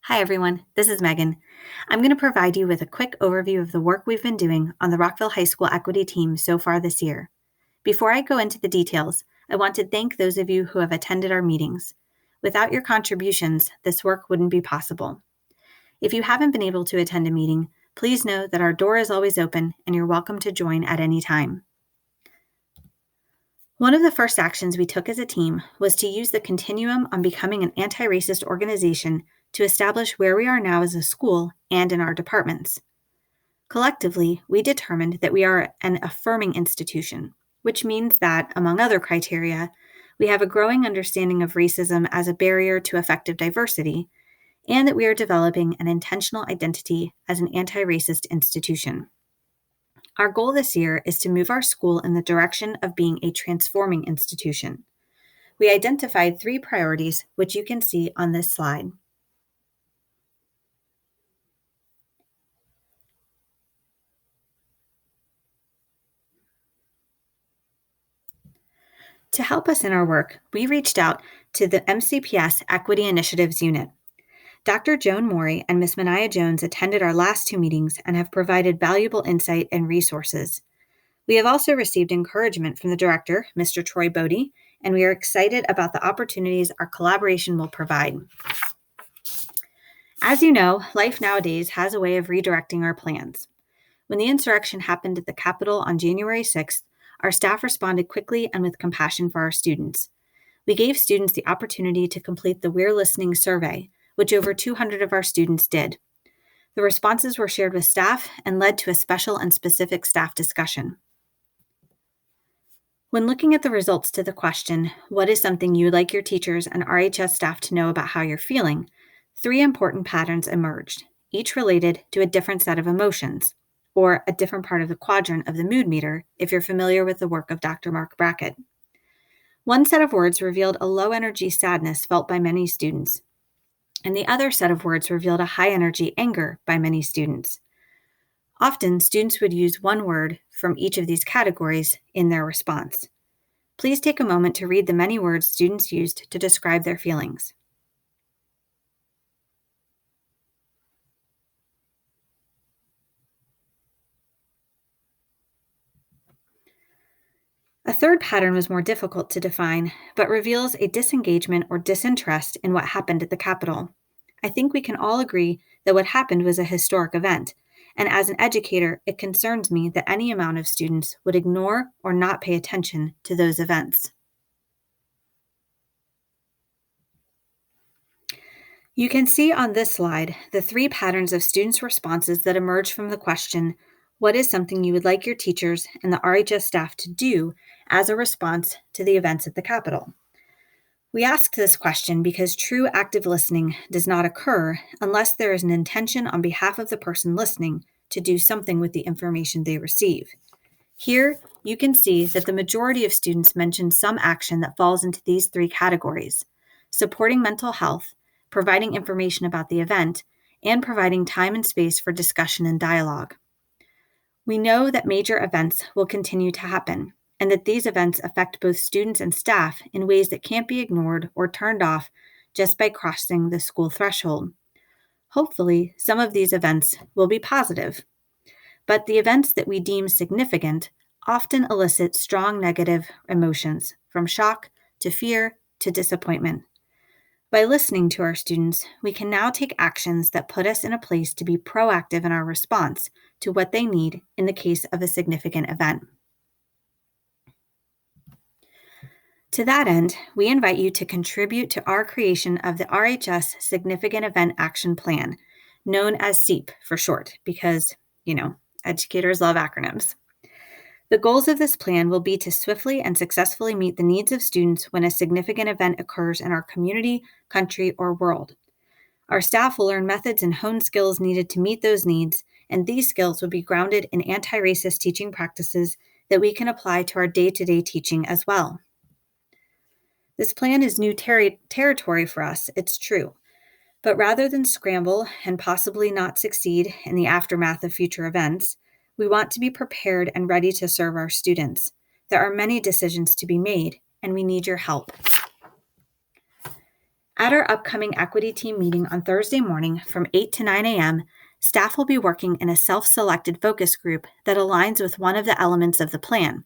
Hi, everyone. This is Megan. I'm going to provide you with a quick overview of the work we've been doing on the Rockville High School Equity team so far this year. Before I go into the details, I want to thank those of you who have attended our meetings. Without your contributions, this work wouldn't be possible. If you haven't been able to attend a meeting, please know that our door is always open and you're welcome to join at any time. One of the first actions we took as a team was to use the continuum on becoming an anti-racist organization to establish where we are now as a school and in our departments. Collectively, we determined that we are an affirming institution, which means that, among other criteria, we have a growing understanding of racism as a barrier to effective diversity, and that we are developing an intentional identity as an anti-racist institution. Our goal this year is to move our school in the direction of being a transforming institution. We identified 3 priorities, which you can see on this slide. To help us in our work, we reached out to the MCPS Equity Initiatives Unit. Dr. Joan Morey and Ms. Mania Jones attended our last 2 meetings and have provided valuable insight and resources. We have also received encouragement from the director, Mr. Troy Bodie, and we are excited about the opportunities our collaboration will provide. As you know, life nowadays has a way of redirecting our plans. When the insurrection happened at the Capitol on January 6th, our staff responded quickly and with compassion for our students. We gave students the opportunity to complete the We're Listening survey, which over 200 of our students did. The responses were shared with staff and led to a special and specific staff discussion. When looking at the results to the question, what is something you would like your teachers and RHS staff to know about how you're feeling, 3 important patterns emerged, each related to a different set of emotions, or a different part of the quadrant of the mood meter if you're familiar with the work of Dr. Mark Brackett. One set of words revealed a low-energy sadness felt by many students, and the other set of words revealed a high-energy anger by many students. Often, students would use one word from each of these categories in their response. Please take a moment to read the many words students used to describe their feelings. A third pattern was more difficult to define, but reveals a disengagement or disinterest in what happened at the Capitol. I think we can all agree that what happened was a historic event, and as an educator, it concerns me that any amount of students would ignore or not pay attention to those events. You can see on this slide the 3 patterns of students' responses that emerge from the question, what is something you would like your teachers and the RHS staff to do as a response to the events at the Capitol? We asked this question because true active listening does not occur unless there is an intention on behalf of the person listening to do something with the information they receive. Here, you can see that the majority of students mentioned some action that falls into these 3 categories: supporting mental health, providing information about the event, and providing time and space for discussion and dialogue. We know that major events will continue to happen, and that these events affect both students and staff in ways that can't be ignored or turned off just by crossing the school threshold. Hopefully, some of these events will be positive, but the events that we deem significant often elicit strong negative emotions, from shock to fear to disappointment. By listening to our students, we can now take actions that put us in a place to be proactive in our response to what they need in the case of a significant event. To that end, we invite you to contribute to our creation of the RHS Significant Event Action Plan, known as SEEP for short, because, educators love acronyms. The goals of this plan will be to swiftly and successfully meet the needs of students when a significant event occurs in our community, country, or world. Our staff will learn methods and hone skills needed to meet those needs, and these skills will be grounded in anti-racist teaching practices that we can apply to our day-to-day teaching as well. This plan is new territory for us, it's true. But rather than scramble and possibly not succeed in the aftermath of future events, we want to be prepared and ready to serve our students. There are many decisions to be made, and we need your help. At our upcoming equity team meeting on Thursday morning from 8 to 9 a.m., staff will be working in a self-selected focus group that aligns with one of the elements of the plan,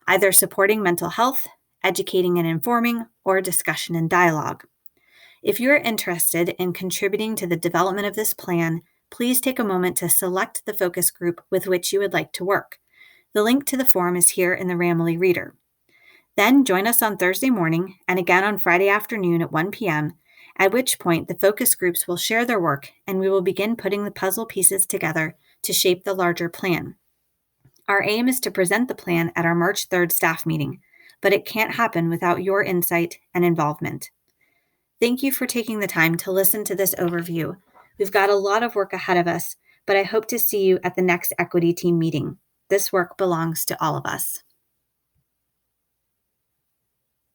either supporting mental health, educating and informing, or discussion and dialogue. If you're interested in contributing to the development of this plan, please take a moment to select the focus group with which you would like to work. The link to the form is here in the Ramilly Reader. Then join us on Thursday morning and again on Friday afternoon at 1 p.m., at which point the focus groups will share their work and we will begin putting the puzzle pieces together to shape the larger plan. Our aim is to present the plan at our March 3rd staff meeting, but it can't happen without your insight and involvement. Thank you for taking the time to listen to this overview. We've got a lot of work ahead of us, but I hope to see you at the next equity team meeting. This work belongs to all of us.